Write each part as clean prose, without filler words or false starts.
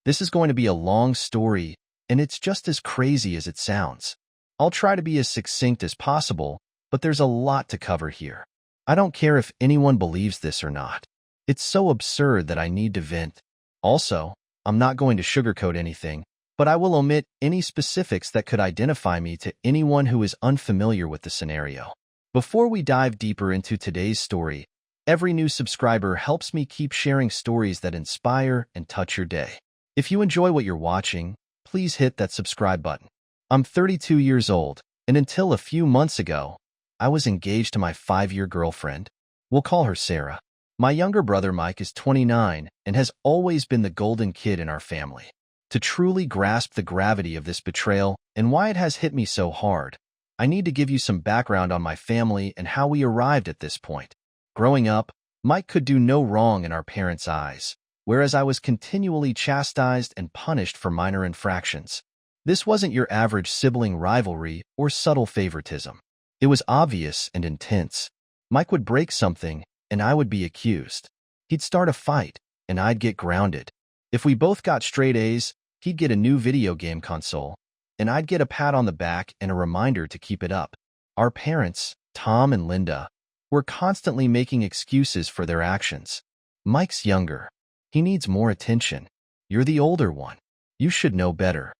This is going to be a long story, and it's just as crazy as it sounds. I'll try to be as succinct as possible, but there's a lot to cover here. I don't care if anyone believes this or not. It's so absurd that I need to vent. Also, I'm not going to sugarcoat anything, but I will omit any specifics that could identify me to anyone who is unfamiliar with the scenario. Before we dive deeper into today's story, every new subscriber helps me keep sharing stories that inspire and touch your day. If you enjoy what you're watching, please hit that subscribe button. I'm 32 years old, and until a few months ago, I was engaged to my 5-year girlfriend. We'll call her Sarah. My younger brother Mike is 29 and has always been the golden kid in our family. To truly grasp the gravity of this betrayal and why it has hit me so hard, I need to give you some background on my family and how we arrived at this point. Growing up, Mike could do no wrong in our parents' eyes, whereas I was continually chastised and punished for minor infractions. This wasn't your average sibling rivalry or subtle favoritism. It was obvious and intense. Mike would break something, and I would be accused. He'd start a fight, and I'd get grounded. If we both got straight A's, he'd get a new video game console, and I'd get a pat on the back and a reminder to keep it up. Our parents, Tom and Linda, were constantly making excuses for their actions. Mike's younger. He needs more attention. You're the older one. You should know better.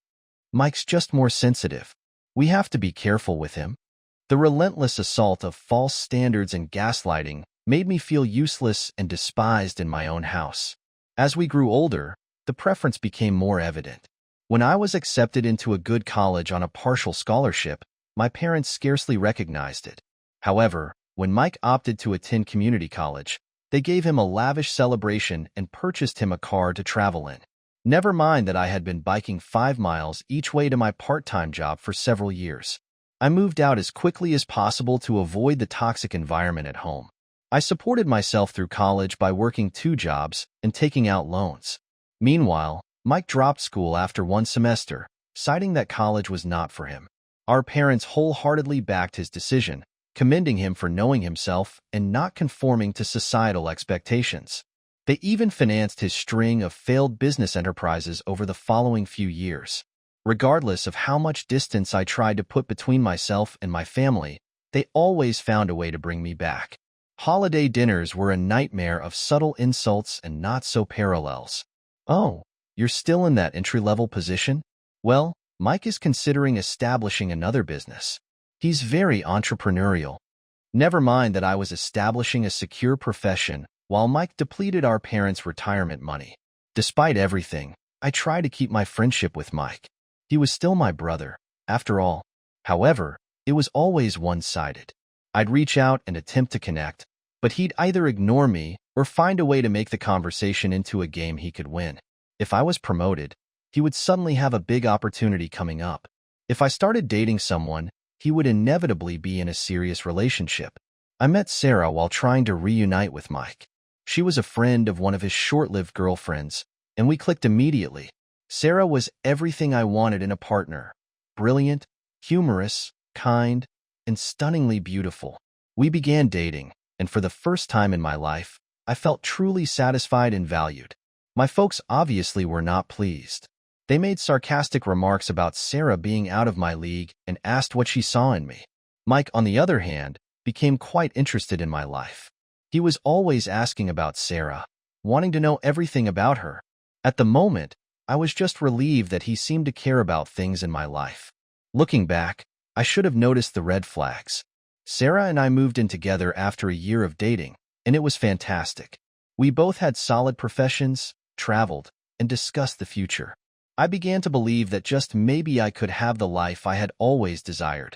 Mike's just more sensitive. We have to be careful with him. The relentless assault of false standards and gaslighting made me feel useless and despised in my own house. As we grew older, the preference became more evident. When I was accepted into a good college on a partial scholarship, my parents scarcely recognized it. However, when Mike opted to attend community college, they gave him a lavish celebration and purchased him a car to travel in. Never mind that I had been biking 5 miles each way to my part-time job for several years. I moved out as quickly as possible to avoid the toxic environment at home. I supported myself through college by working 2 jobs and taking out loans. Meanwhile, Mike dropped school after 1 semester, citing that college was not for him. Our parents wholeheartedly backed his decision, commending him for knowing himself and not conforming to societal expectations. They even financed his string of failed business enterprises over the following few years. Regardless of how much distance I tried to put between myself and my family, they always found a way to bring me back. Holiday dinners were a nightmare of subtle insults and not-so-parallels. Oh, you're still in that entry-level position? Well, Mike is considering establishing another business. He's very entrepreneurial. Never mind that I was establishing a secure profession while Mike depleted our parents' retirement money. Despite everything, I tried to keep my friendship with Mike. He was still my brother, after all. However, it was always one-sided. I'd reach out and attempt to connect, but he'd either ignore me or find a way to make the conversation into a game he could win. If I was promoted, he would suddenly have a big opportunity coming up. If I started dating someone, he would inevitably be in a serious relationship. I met Sarah while trying to reunite with Mike. She was a friend of one of his short-lived girlfriends, and we clicked immediately. Sarah was everything I wanted in a partner. Brilliant, humorous, kind, and stunningly beautiful. We began dating, and for the first time in my life, I felt truly satisfied and valued. My folks obviously were not pleased. They made sarcastic remarks about Sarah being out of my league and asked what she saw in me. Mike, on the other hand, became quite interested in my life. He was always asking about Sarah, wanting to know everything about her. At the moment, I was just relieved that he seemed to care about things in my life. Looking back, I should have noticed the red flags. Sarah and I moved in together after a year of dating, and it was fantastic. We both had solid professions, traveled, and discussed the future. I began to believe that just maybe I could have the life I had always desired.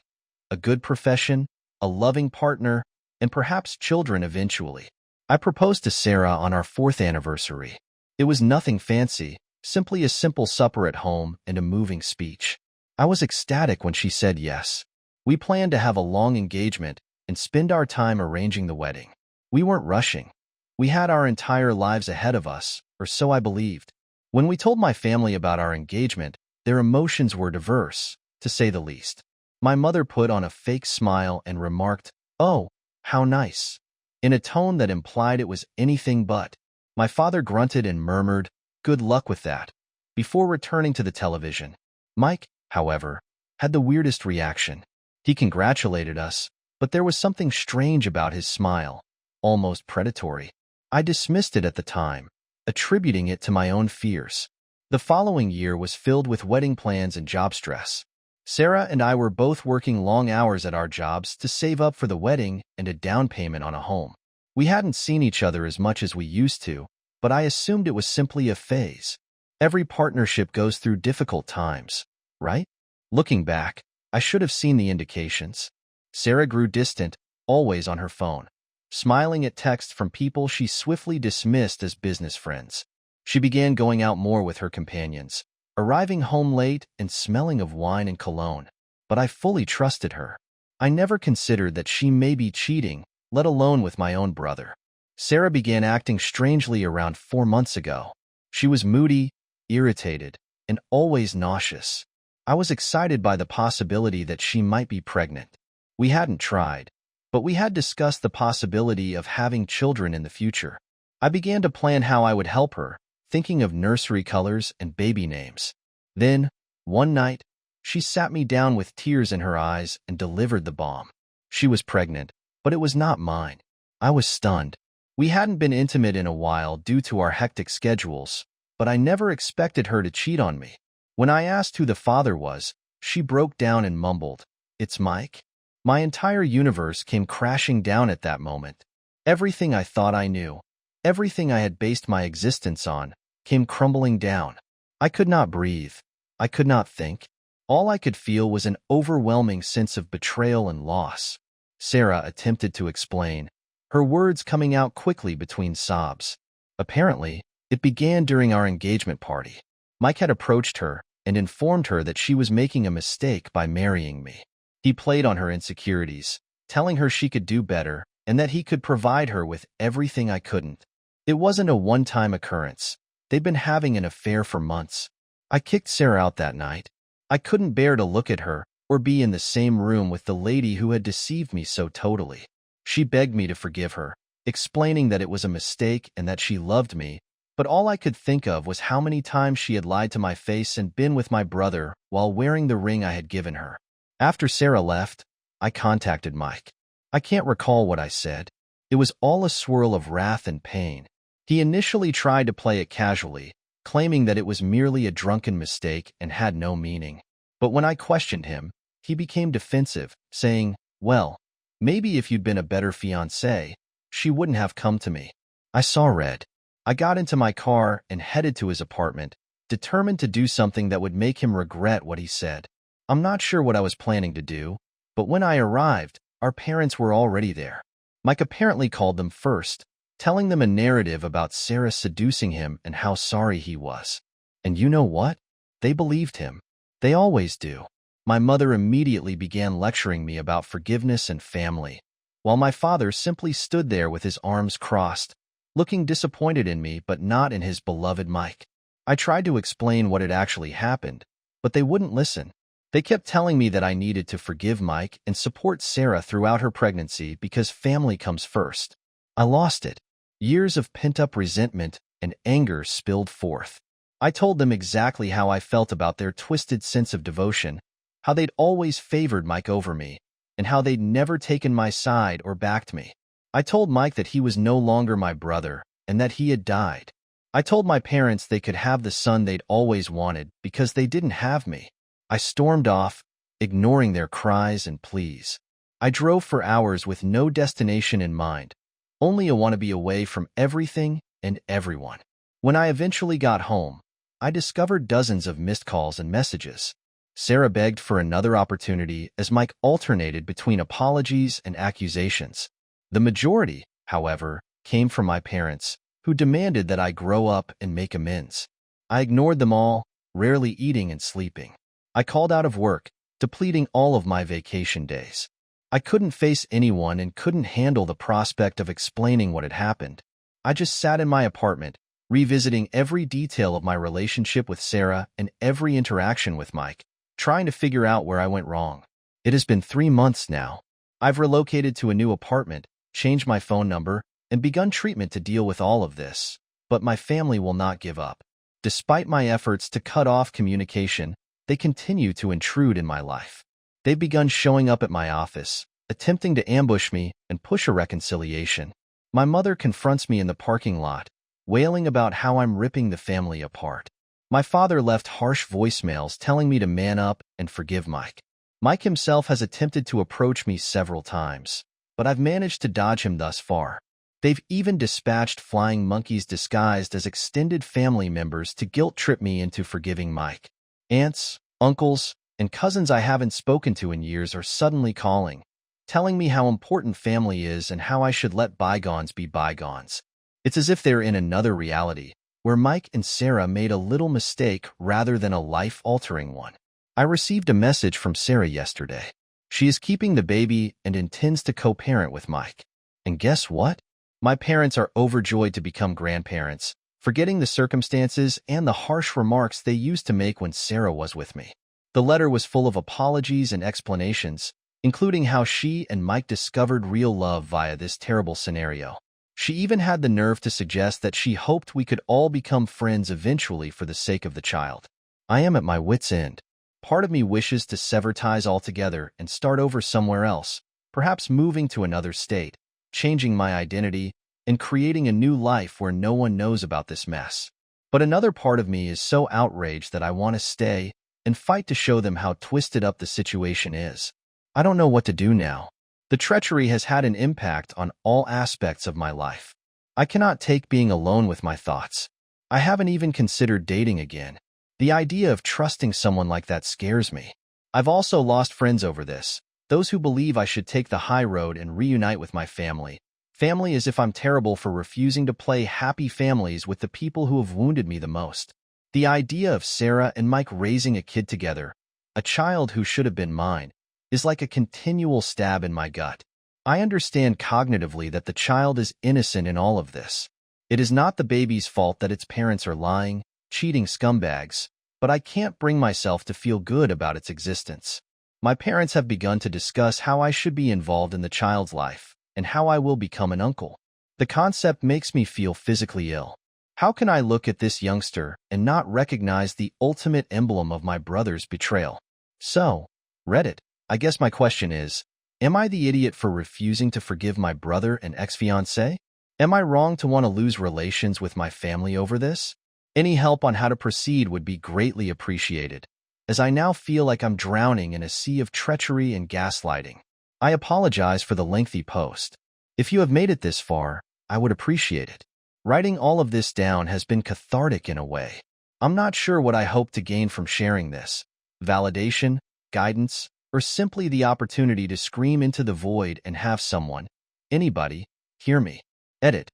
A good profession, a loving partner, and perhaps children eventually. I proposed to Sarah on our 4th anniversary. It was nothing fancy, simply a simple supper at home and a moving speech. I was ecstatic when she said yes. We planned to have a long engagement and spend our time arranging the wedding. We weren't rushing. We had our entire lives ahead of us, or so I believed. When we told my family about our engagement, their emotions were diverse, to say the least. My mother put on a fake smile and remarked, "Oh, how nice," in a tone that implied it was anything but. My father grunted and murmured, "Good luck with that." before returning to the television. Mike, however, had the weirdest reaction. He congratulated us, but there was something strange about his smile, almost predatory. I dismissed it at the time, attributing it to my own fears. The following year was filled with wedding plans and job stress. Sarah and I were both working long hours at our jobs to save up for the wedding and a down payment on a home. We hadn't seen each other as much as we used to, but I assumed it was simply a phase. Every partnership goes through difficult times, right? Looking back, I should have seen the indications. Sarah grew distant, always on her phone, smiling at texts from people she swiftly dismissed as business friends. She began going out more with her companions, arriving home late and smelling of wine and cologne. But I fully trusted her. I never considered that she may be cheating, let alone with my own brother. Sarah began acting strangely around 4 months ago. She was moody, irritated, and always nauseous. I was excited by the possibility that she might be pregnant. We hadn't tried, but we had discussed the possibility of having children in the future. I began to plan how I would help her, thinking of nursery colors and baby names. Then, one night, she sat me down with tears in her eyes and delivered the bomb. She was pregnant, but it was not mine. I was stunned. We hadn't been intimate in a while due to our hectic schedules, but I never expected her to cheat on me. When I asked who the father was, she broke down and mumbled, "It's Mike." My entire universe came crashing down at that moment. Everything I thought I knew, everything I had based my existence on, came crumbling down. I could not breathe. I could not think. All I could feel was an overwhelming sense of betrayal and loss. Sarah attempted to explain, her words coming out quickly between sobs. Apparently, it began during our engagement party. Mike had approached her and informed her that she was making a mistake by marrying me. He played on her insecurities, telling her she could do better and that he could provide her with everything I couldn't. It wasn't a one-time occurrence. They'd been having an affair for months. I kicked Sarah out that night. I couldn't bear to look at her or be in the same room with the lady who had deceived me so totally. She begged me to forgive her, explaining that it was a mistake and that she loved me, but all I could think of was how many times she had lied to my face and been with my brother while wearing the ring I had given her. After Sarah left, I contacted Mike. I can't recall what I said. It was all a swirl of wrath and pain. He initially tried to play it casually, claiming that it was merely a drunken mistake and had no meaning. But when I questioned him, he became defensive, saying, "Well, maybe if you'd been a better fiancé, she wouldn't have come to me." I saw red. I got into my car and headed to his apartment, determined to do something that would make him regret what he said. I'm not sure what I was planning to do, but when I arrived, our parents were already there. Mike apparently called them first, telling them a narrative about Sarah seducing him and how sorry he was. And you know what? They believed him. They always do. My mother immediately began lecturing me about forgiveness and family, while my father simply stood there with his arms crossed, looking disappointed in me but not in his beloved Mike. I tried to explain what had actually happened, but they wouldn't listen. They kept telling me that I needed to forgive Mike and support Sarah throughout her pregnancy because family comes first. I lost it. Years of pent-up resentment and anger spilled forth. I told them exactly how I felt about their twisted sense of devotion, how they'd always favored Mike over me, and how they'd never taken my side or backed me. I told Mike that he was no longer my brother and that he had died. I told my parents they could have the son they'd always wanted because they didn't have me. I stormed off, ignoring their cries and pleas. I drove for hours with no destination in mind, only a want to be away from everything and everyone. When I eventually got home, I discovered dozens of missed calls and messages. Sarah begged for another opportunity as Mike alternated between apologies and accusations. The majority, however, came from my parents, who demanded that I grow up and make amends. I ignored them all, rarely eating and sleeping. I called out of work, depleting all of my vacation days. I couldn't face anyone and couldn't handle the prospect of explaining what had happened. I just sat in my apartment, revisiting every detail of my relationship with Sarah and every interaction with Mike, trying to figure out where I went wrong. It has been 3 months now. I've relocated to a new apartment, changed my phone number, and begun treatment to deal with all of this. But my family will not give up. Despite my efforts to cut off communication, they continue to intrude in my life. They've begun showing up at my office, attempting to ambush me and push a reconciliation. My mother confronts me in the parking lot, wailing about how I'm ripping the family apart. My father left harsh voicemails telling me to man up and forgive Mike. Mike himself has attempted to approach me several times, but I've managed to dodge him thus far. They've even dispatched flying monkeys disguised as extended family members to guilt-trip me into forgiving Mike. Aunts, uncles, and cousins I haven't spoken to in years are suddenly calling, telling me how important family is and how I should let bygones be bygones. It's as if they're in another reality, where Mike and Sarah made a little mistake rather than a life-altering one. I received a message from Sarah yesterday. She is keeping the baby and intends to co-parent with Mike. And guess what? My parents are overjoyed to become grandparents, forgetting the circumstances and the harsh remarks they used to make when Sarah was with me. The letter was full of apologies and explanations, including how she and Mike discovered real love via this terrible scenario. She even had the nerve to suggest that she hoped we could all become friends eventually for the sake of the child. I am at my wit's end. Part of me wishes to sever ties altogether and start over somewhere else, perhaps moving to another state, changing my identity, and creating a new life where no one knows about this mess. But another part of me is so outraged that I want to stay and fight to show them how twisted up the situation is. I don't know what to do now. The treachery has had an impact on all aspects of my life. I cannot take being alone with my thoughts. I haven't even considered dating again. The idea of trusting someone like that scares me. I've also lost friends over this, those who believe I should take the high road and reunite with my family. Family as if I'm terrible for refusing to play happy families with the people who have wounded me the most. The idea of Sarah and Mike raising a kid together, a child who should have been mine, is like a continual stab in my gut. I understand cognitively that the child is innocent in all of this. It is not the baby's fault that its parents are lying, cheating scumbags, but I can't bring myself to feel good about its existence. My parents have begun to discuss how I should be involved in the child's life and how I will become an uncle. The concept makes me feel physically ill. How can I look at this youngster and not recognize the ultimate emblem of my brother's betrayal? So, Reddit, I guess my question is, am I the idiot for refusing to forgive my brother and ex-fiancée? Am I wrong to want to lose relations with my family over this? Any help on how to proceed would be greatly appreciated, as I now feel like I'm drowning in a sea of treachery and gaslighting. I apologize for the lengthy post. If you have made it this far, I would appreciate it. Writing all of this down has been cathartic in a way. I'm not sure what I hope to gain from sharing this. Validation, guidance, or simply the opportunity to scream into the void and have someone, anybody, hear me. Edit.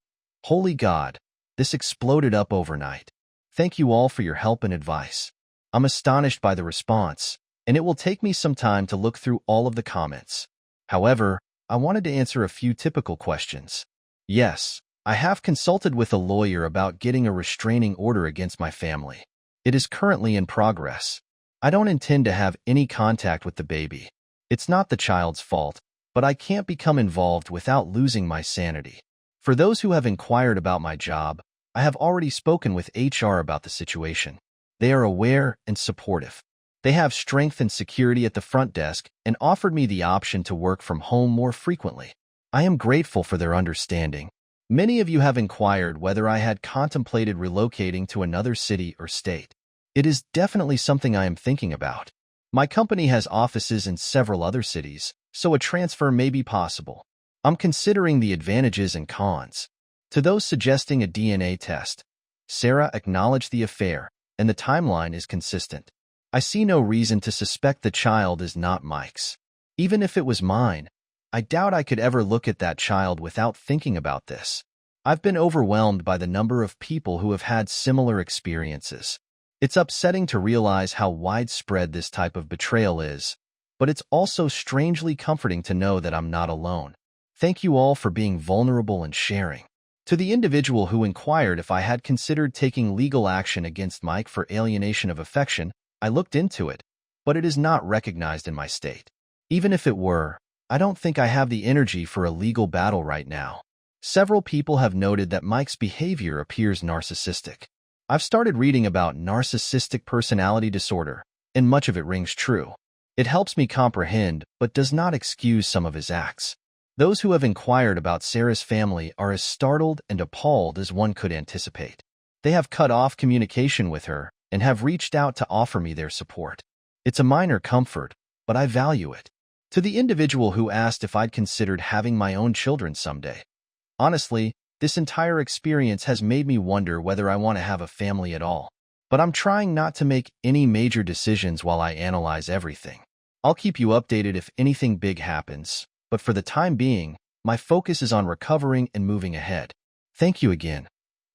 Holy God, this exploded up overnight. Thank you all for your help and advice. I'm astonished by the response, and it will take me some time to look through all of the comments. However, I wanted to answer a few typical questions. Yes, I have consulted with a lawyer about getting a restraining order against my family. It is currently in progress. I don't intend to have any contact with the baby. It's not the child's fault, but I can't become involved without losing my sanity. For those who have inquired about my job, I have already spoken with HR about the situation. They are aware and supportive. They have strength and security at the front desk and offered me the option to work from home more frequently. I am grateful for their understanding. Many of you have inquired whether I had contemplated relocating to another city or state. It is definitely something I am thinking about. My company has offices in several other cities, so a transfer may be possible. I'm considering the advantages and cons. To those suggesting a DNA test, Sarah acknowledged the affair, and the timeline is consistent. I see no reason to suspect the child is not Mike's. Even if it was mine, I doubt I could ever look at that child without thinking about this. I've been overwhelmed by the number of people who have had similar experiences. It's upsetting to realize how widespread this type of betrayal is, but it's also strangely comforting to know that I'm not alone. Thank you all for being vulnerable and sharing. To the individual who inquired if I had considered taking legal action against Mike for alienation of affection, I looked into it, but it is not recognized in my state. Even if it were, I don't think I have the energy for a legal battle right now. Several people have noted that Mike's behavior appears narcissistic. I've started reading about narcissistic personality disorder, and much of it rings true. It helps me comprehend, but does not excuse some of his acts. Those who have inquired about Sarah's family are as startled and appalled as one could anticipate. They have cut off communication with her and have reached out to offer me their support. It's a minor comfort, but I value it. To the individual who asked if I'd considered having my own children someday. Honestly, this entire experience has made me wonder whether I want to have a family at all. But I'm trying not to make any major decisions while I analyze everything. I'll keep you updated if anything big happens, but for the time being, my focus is on recovering and moving ahead. Thank you again,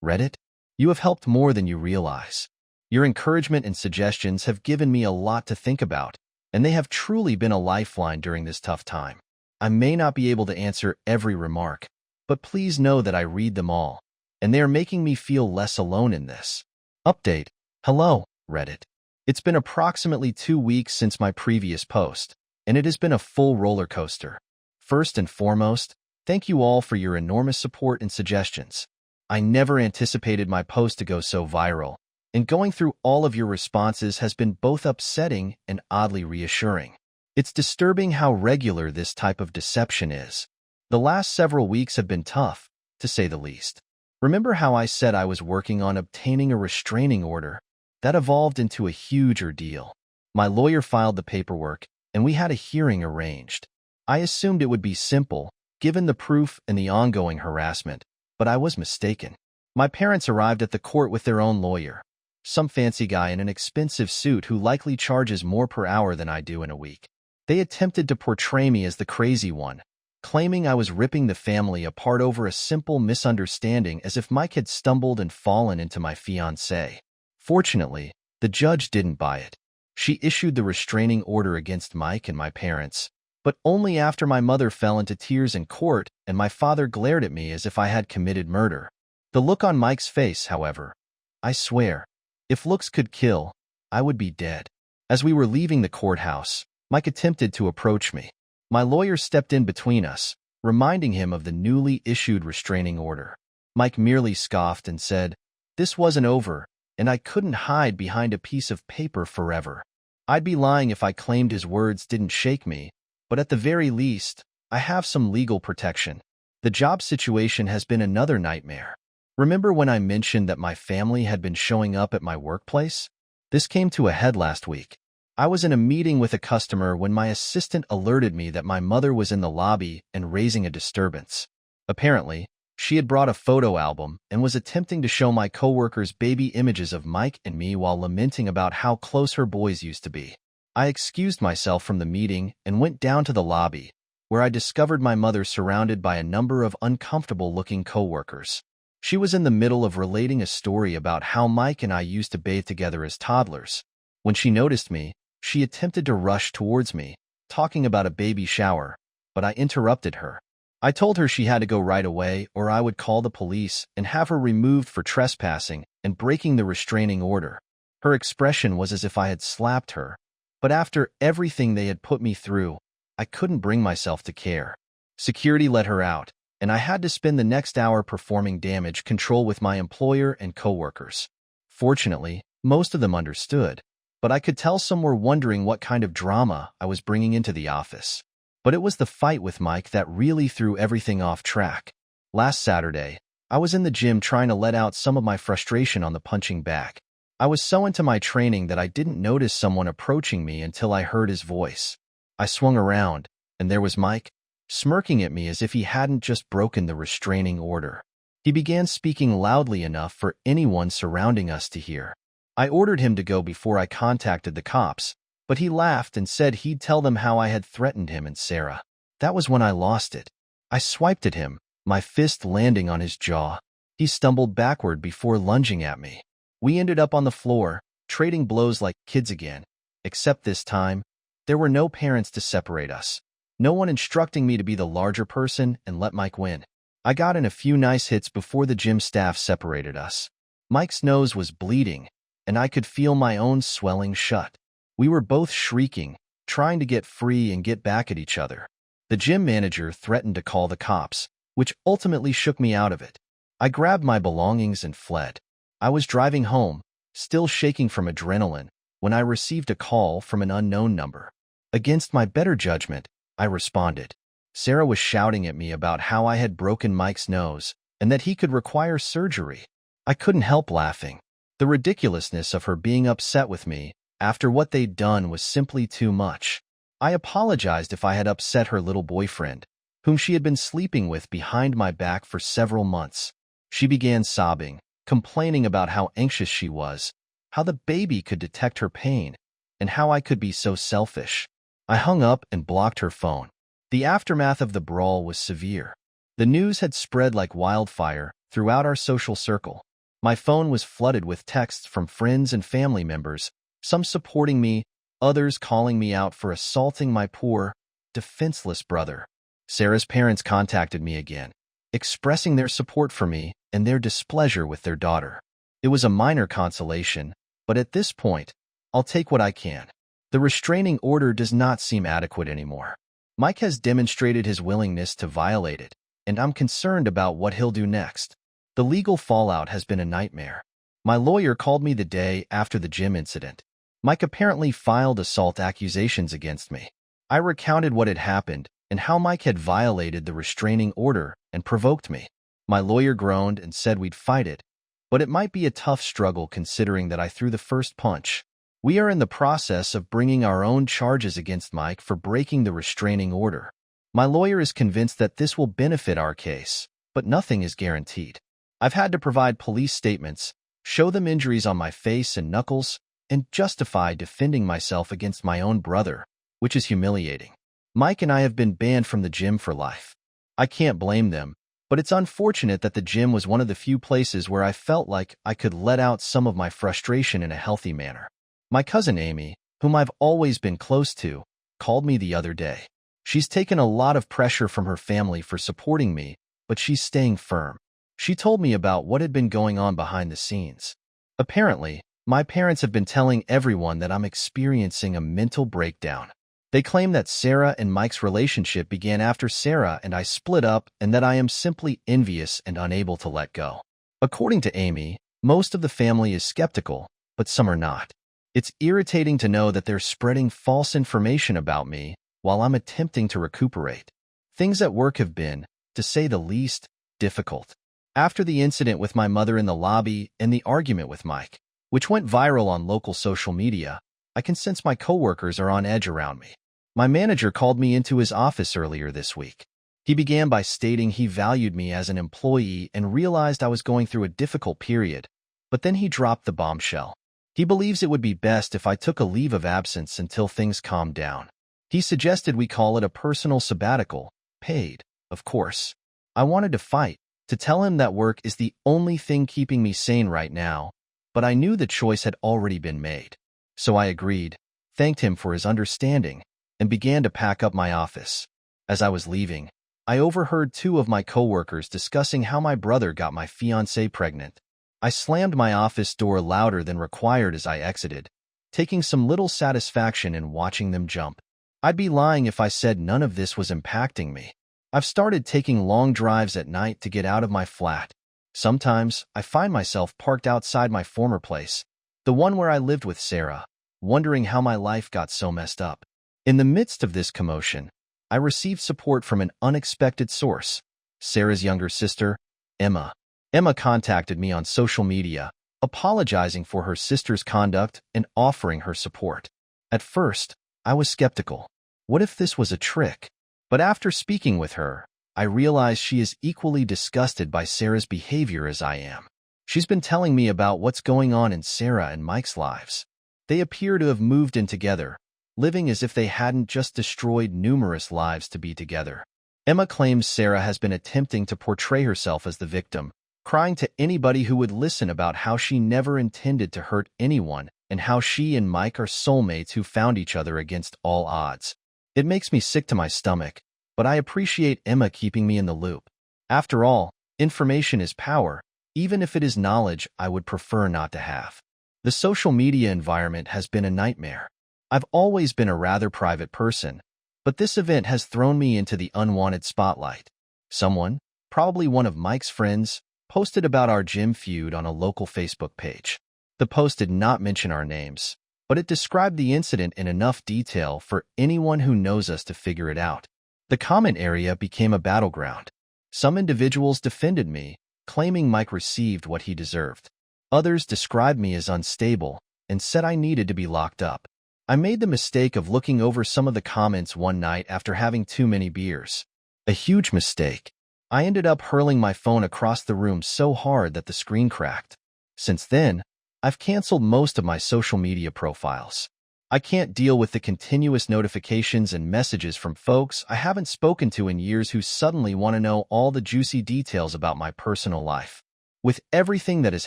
Reddit. You have helped more than you realize. Your encouragement and suggestions have given me a lot to think about, and they have truly been a lifeline during this tough time. I may not be able to answer every remark, but please know that I read them all, and they are making me feel less alone in this. Update. Hello, Reddit. It's been approximately 2 weeks since my previous post, and it has been a full roller coaster. First and foremost, thank you all for your enormous support and suggestions. I never anticipated my post to go so viral, and going through all of your responses has been both upsetting and oddly reassuring. It's disturbing how regular this type of deception is. The last several weeks have been tough, to say the least. Remember how I said I was working on obtaining a restraining order? That evolved into a huge ordeal. My lawyer filed the paperwork, and we had a hearing arranged. I assumed it would be simple, given the proof and the ongoing harassment, but I was mistaken. My parents arrived at the court with their own lawyer, some fancy guy in an expensive suit who likely charges more per hour than I do in a week. They attempted to portray me as the crazy one, claiming I was ripping the family apart over a simple misunderstanding as if Mike had stumbled and fallen into my fiancée. Fortunately, the judge didn't buy it. She issued the restraining order against Mike and my parents, but only after my mother fell into tears in court and my father glared at me as if I had committed murder. The look on Mike's face, however, I swear, if looks could kill, I would be dead. As we were leaving the courthouse, Mike attempted to approach me. My lawyer stepped in between us, reminding him of the newly issued restraining order. Mike merely scoffed and said, "This wasn't over, and I couldn't hide behind a piece of paper forever." I'd be lying if I claimed his words didn't shake me, but at the very least, I have some legal protection. The job situation has been another nightmare. Remember when I mentioned that my family had been showing up at my workplace? This came to a head last week. I was in a meeting with a customer when my assistant alerted me that my mother was in the lobby and raising a disturbance. Apparently, she had brought a photo album and was attempting to show my coworkers baby images of Mike and me while lamenting about how close her boys used to be. I excused myself from the meeting and went down to the lobby, where I discovered my mother surrounded by a number of uncomfortable-looking coworkers. She was in the middle of relating a story about how Mike and I used to bathe together as toddlers. When she noticed me, she attempted to rush towards me, talking about a baby shower, but I interrupted her. I told her she had to go right away or I would call the police and have her removed for trespassing and breaking the restraining order. Her expression was as if I had slapped her, but after everything they had put me through, I couldn't bring myself to care. Security let her out, and I had to spend the next hour performing damage control with my employer and coworkers. Fortunately, most of them understood, but I could tell some were wondering what kind of drama I was bringing into the office. But it was the fight with Mike that really threw everything off track. Last Saturday, I was in the gym trying to let out some of my frustration on the punching bag. I was so into my training that I didn't notice someone approaching me until I heard his voice. I swung around, and there was Mike, smirking at me as if he hadn't just broken the restraining order. He began speaking loudly enough for anyone surrounding us to hear. I ordered him to go before I contacted the cops, but he laughed and said he'd tell them how I had threatened him and Sarah. That was when I lost it. I swiped at him, my fist landing on his jaw. He stumbled backward before lunging at me. We ended up on the floor, trading blows like kids again. Except this time, there were no parents to separate us. No one instructing me to be the larger person and let Mike win. I got in a few nice hits before the gym staff separated us. Mike's nose was bleeding, and I could feel my own swelling shut. We were both shrieking, trying to get free and get back at each other. The gym manager threatened to call the cops, which ultimately shook me out of it. I grabbed my belongings and fled. I was driving home, still shaking from adrenaline, when I received a call from an unknown number. Against my better judgment, I responded. Sarah was shouting at me about how I had broken Mike's nose and that he could require surgery. I couldn't help laughing. The ridiculousness of her being upset with me after what they'd done was simply too much. I apologized if I had upset her little boyfriend, whom she had been sleeping with behind my back for several months. She began sobbing, complaining about how anxious she was, how the baby could detect her pain, and how I could be so selfish. I hung up and blocked her phone. The aftermath of the brawl was severe. The news had spread like wildfire throughout our social circle. My phone was flooded with texts from friends and family members, some supporting me, others calling me out for assaulting my poor, defenseless brother. Sarah's parents contacted me again, expressing their support for me and their displeasure with their daughter. It was a minor consolation, but at this point, I'll take what I can. The restraining order does not seem adequate anymore. Mike has demonstrated his willingness to violate it, and I'm concerned about what he'll do next. The legal fallout has been a nightmare. My lawyer called me the day after the gym incident. Mike apparently filed assault accusations against me. I recounted what had happened and how Mike had violated the restraining order and provoked me. My lawyer groaned and said we'd fight it, but it might be a tough struggle considering that I threw the first punch. We are in the process of bringing our own charges against Mike for breaking the restraining order. My lawyer is convinced that this will benefit our case, but nothing is guaranteed. I've had to provide police statements, show them injuries on my face and knuckles, and justify defending myself against my own brother, which is humiliating. Mike and I have been banned from the gym for life. I can't blame them, but it's unfortunate that the gym was one of the few places where I felt like I could let out some of my frustration in a healthy manner. My cousin Amy, whom I've always been close to, called me the other day. She's taken a lot of pressure from her family for supporting me, but she's staying firm. She told me about what had been going on behind the scenes. Apparently, my parents have been telling everyone that I'm experiencing a mental breakdown. They claim that Sarah and Mike's relationship began after Sarah and I split up and that I am simply envious and unable to let go. According to Amy, most of the family is skeptical, but some are not. It's irritating to know that they're spreading false information about me while I'm attempting to recuperate. Things at work have been, to say the least, difficult. After the incident with my mother in the lobby and the argument with Mike, which went viral on local social media, I can sense my coworkers are on edge around me. My manager called me into his office earlier this week. He began by stating he valued me as an employee and realized I was going through a difficult period, but then he dropped the bombshell. He believes it would be best if I took a leave of absence until things calmed down. He suggested we call it a personal sabbatical, paid, of course. I wanted to fight, to tell him that work is the only thing keeping me sane right now, but I knew the choice had already been made. So I agreed, thanked him for his understanding, and began to pack up my office. As I was leaving, I overheard two of my coworkers discussing how my brother got my fiancée pregnant. I slammed my office door louder than required as I exited, taking some little satisfaction in watching them jump. I'd be lying if I said none of this was impacting me. I've started taking long drives at night to get out of my flat. Sometimes I find myself parked outside my former place, the one where I lived with Sarah, wondering how my life got so messed up. In the midst of this commotion, I received support from an unexpected source, Sarah's younger sister, Emma. Emma contacted me on social media, apologizing for her sister's conduct and offering her support. At first, I was skeptical. What if this was a trick? But after speaking with her, I realized she is equally disgusted by Sarah's behavior as I am. She's been telling me about what's going on in Sarah and Mike's lives. They appear to have moved in together, living as if they hadn't just destroyed numerous lives to be together. Emma claims Sarah has been attempting to portray herself as the victim, crying to anybody who would listen about how she never intended to hurt anyone and how she and Mike are soulmates who found each other against all odds. It makes me sick to my stomach, but I appreciate Emma keeping me in the loop. After all, information is power, even if it is knowledge I would prefer not to have. The social media environment has been a nightmare. I've always been a rather private person, but this event has thrown me into the unwanted spotlight. Someone, probably one of Mike's friends, posted about our gym feud on a local Facebook page. The post did not mention our names, but it described the incident in enough detail for anyone who knows us to figure it out. The comment area became a battleground. Some individuals defended me, claiming Mike received what he deserved. Others described me as unstable and said I needed to be locked up. I made the mistake of looking over some of the comments one night after having too many beers. A huge mistake. I ended up hurling my phone across the room so hard that the screen cracked. Since then, I've canceled most of my social media profiles. I can't deal with the continuous notifications and messages from folks I haven't spoken to in years who suddenly want to know all the juicy details about my personal life. With everything that has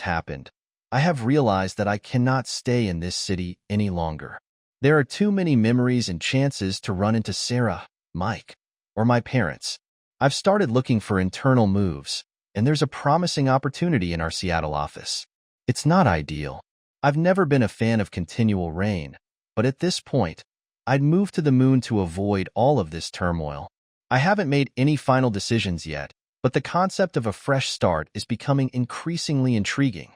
happened, I have realized that I cannot stay in this city any longer. There are too many memories and chances to run into Sarah, Mike, or my parents. I've started looking for internal moves, and there's a promising opportunity in our Seattle office. It's not ideal. I've never been a fan of continual rain, but at this point, I'd move to the moon to avoid all of this turmoil. I haven't made any final decisions yet, but the concept of a fresh start is becoming increasingly intriguing.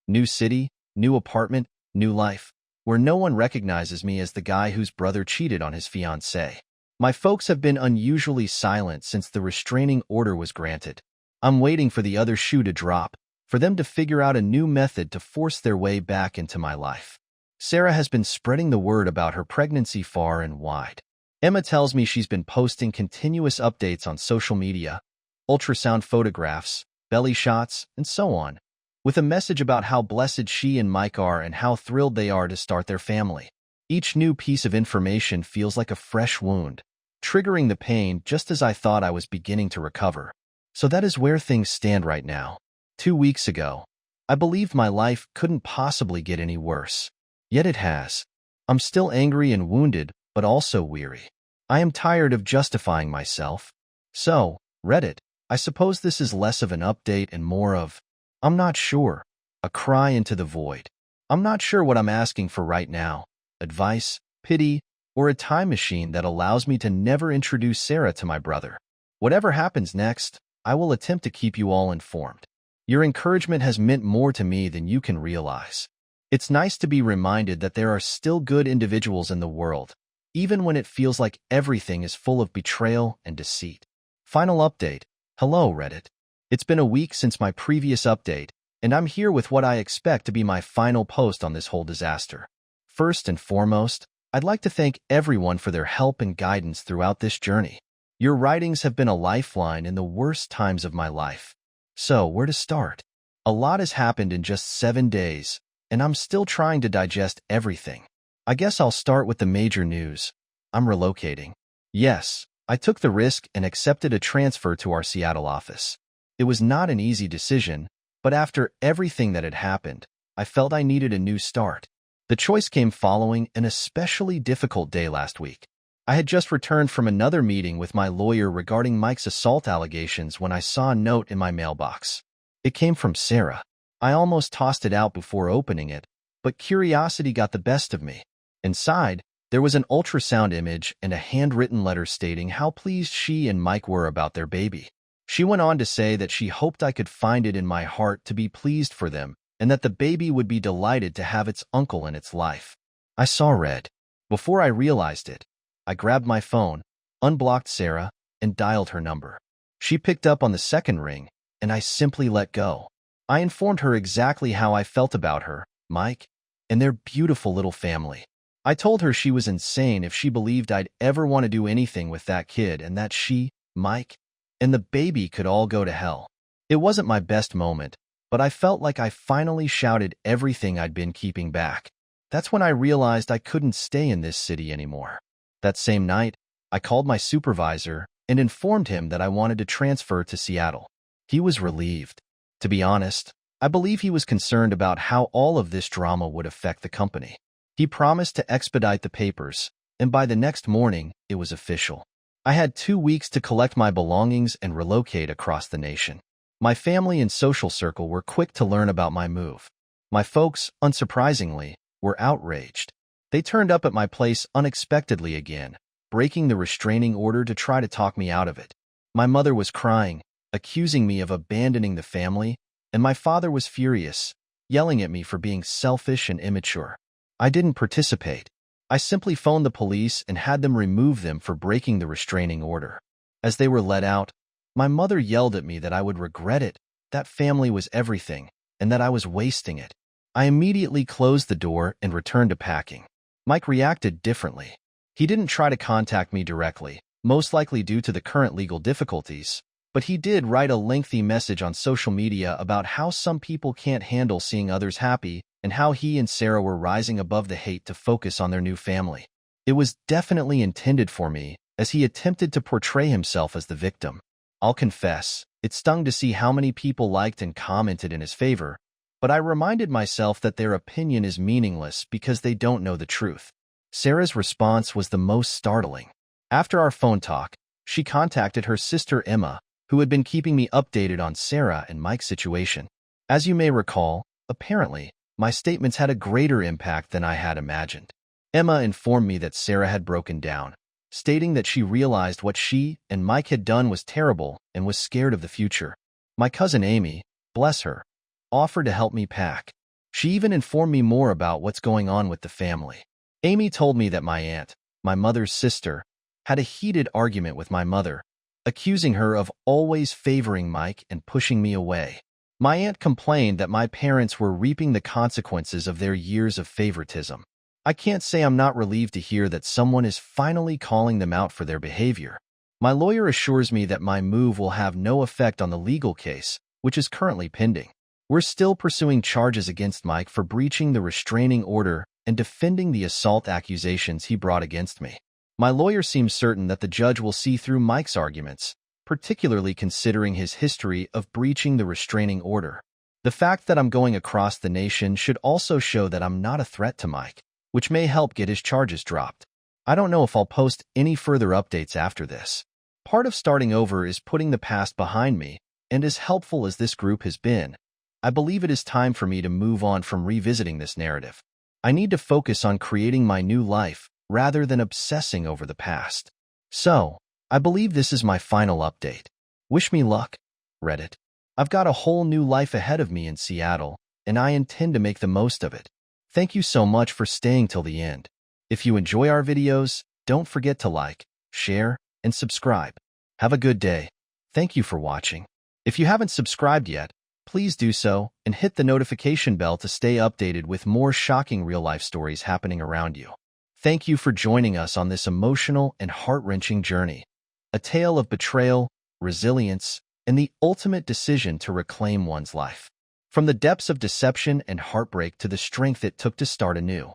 New city, new apartment, new life, where no one recognizes me as the guy whose brother cheated on his fiancée. My folks have been unusually silent since the restraining order was granted. I'm waiting for the other shoe to drop, for them to figure out a new method to force their way back into my life. Sarah has been spreading the word about her pregnancy far and wide. Emma tells me she's been posting continuous updates on social media, ultrasound photographs, belly shots, and so on, with a message about how blessed she and Mike are and how thrilled they are to start their family. Each new piece of information feels like a fresh wound, triggering the pain just as I thought I was beginning to recover. So that is where things stand right now. 2 weeks ago, I believed my life couldn't possibly get any worse. Yet it has. I'm still angry and wounded, but also weary. I am tired of justifying myself. So, Reddit, I suppose this is less of an update and more of, I'm not sure, a cry into the void. I'm not sure what I'm asking for right now. Advice, pity, or a time machine that allows me to never introduce Sarah to my brother. Whatever happens next, I will attempt to keep you all informed. Your encouragement has meant more to me than you can realize. It's nice to be reminded that there are still good individuals in the world, even when it feels like everything is full of betrayal and deceit. Final update. Hello, Reddit. It's been a week since my previous update, and I'm here with what I expect to be my final post on this whole disaster. First and foremost, I'd like to thank everyone for their help and guidance throughout this journey. Your writings have been a lifeline in the worst times of my life. So, where to start? A lot has happened in just 7 days, and I'm still trying to digest everything. I guess I'll start with the major news. I'm relocating. Yes, I took the risk and accepted a transfer to our Seattle office. It was not an easy decision, but after everything that had happened, I felt I needed a new start. The choice came following an especially difficult day last week. I had just returned from another meeting with my lawyer regarding Mike's assault allegations when I saw a note in my mailbox. It came from Sarah. I almost tossed it out before opening it, but curiosity got the best of me. Inside, there was an ultrasound image and a handwritten letter stating how pleased she and Mike were about their baby. She went on to say that she hoped I could find it in my heart to be pleased for them and that the baby would be delighted to have its uncle in its life. I saw red. Before I realized it, I grabbed my phone, unblocked Sarah, and dialed her number. She picked up on the second ring, and I simply let go. I informed her exactly how I felt about her, Mike, and their beautiful little family. I told her she was insane if she believed I'd ever want to do anything with that kid and that she, Mike, and the baby could all go to hell. It wasn't my best moment, but I felt like I finally shouted everything I'd been keeping back. That's when I realized I couldn't stay in this city anymore. That same night, I called my supervisor and informed him that I wanted to transfer to Seattle. He was relieved. To be honest, I believe he was concerned about how all of this drama would affect the company. He promised to expedite the papers, and by the next morning, it was official. I had 2 weeks to collect my belongings and relocate across the nation. My family and social circle were quick to learn about my move. My folks, unsurprisingly, were outraged. They turned up at my place unexpectedly again, breaking the restraining order to try to talk me out of it. My mother was crying, accusing me of abandoning the family and my father was furious, yelling at me for being selfish and immature. I didn't participate. I simply phoned the police and had them remove them for breaking the restraining order. As they were let out, my mother yelled at me that I would regret it, that family was everything, and that I was wasting it. I immediately closed the door and returned to packing. Mike reacted differently. He didn't try to contact me directly, most likely due to the current legal difficulties, but he did write a lengthy message on social media about how some people can't handle seeing others happy and how he and Sarah were rising above the hate to focus on their new family. It was definitely intended for me, as he attempted to portray himself as the victim. I'll confess, it stung to see how many people liked and commented in his favor, but I reminded myself that their opinion is meaningless because they don't know the truth. Sarah's response was the most startling. After our phone talk, she contacted her sister Emma, who had been keeping me updated on Sarah and Mike's situation. As you may recall, apparently, my statements had a greater impact than I had imagined. Emma informed me that Sarah had broken down, stating that she realized what she and Mike had done was terrible and was scared of the future. My cousin Amy, bless her, offered to help me pack. She even informed me more about what's going on with the family. Amy told me that my aunt, my mother's sister, had a heated argument with my mother, accusing her of always favoring Mike and pushing me away. My aunt complained that my parents were reaping the consequences of their years of favoritism. I can't say I'm not relieved to hear that someone is finally calling them out for their behavior. My lawyer assures me that my move will have no effect on the legal case, which is currently pending. We're still pursuing charges against Mike for breaching the restraining order and defending the assault accusations he brought against me. My lawyer seems certain that the judge will see through Mike's arguments, particularly considering his history of breaching the restraining order. The fact that I'm going across the nation should also show that I'm not a threat to Mike, which may help get his charges dropped. I don't know if I'll post any further updates after this. Part of starting over is putting the past behind me, and as helpful as this group has been, I believe it is time for me to move on from revisiting this narrative. I need to focus on creating my new life rather than obsessing over the past. So, I believe this is my final update. Wish me luck, Reddit. I've got a whole new life ahead of me in Seattle, and I intend to make the most of it. Thank you so much for staying till the end. If you enjoy our videos, don't forget to like, share, and subscribe. Have a good day. Thank you for watching. If you haven't subscribed yet, please do so and hit the notification bell to stay updated with more shocking real-life stories happening around you. Thank you for joining us on this emotional and heart-wrenching journey, a tale of betrayal, resilience, and the ultimate decision to reclaim one's life. From the depths of deception and heartbreak to the strength it took to start anew,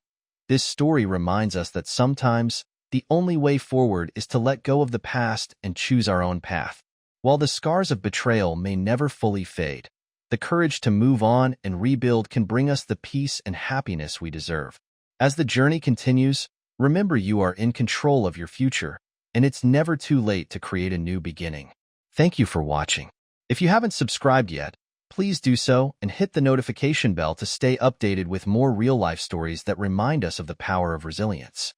this story reminds us that sometimes the only way forward is to let go of the past and choose our own path. While the scars of betrayal may never fully fade, the courage to move on and rebuild can bring us the peace and happiness we deserve. As the journey continues, remember you are in control of your future, and it's never too late to create a new beginning. Thank you for watching. If you haven't subscribed yet, please do so and hit the notification bell to stay updated with more real-life stories that remind us of the power of resilience.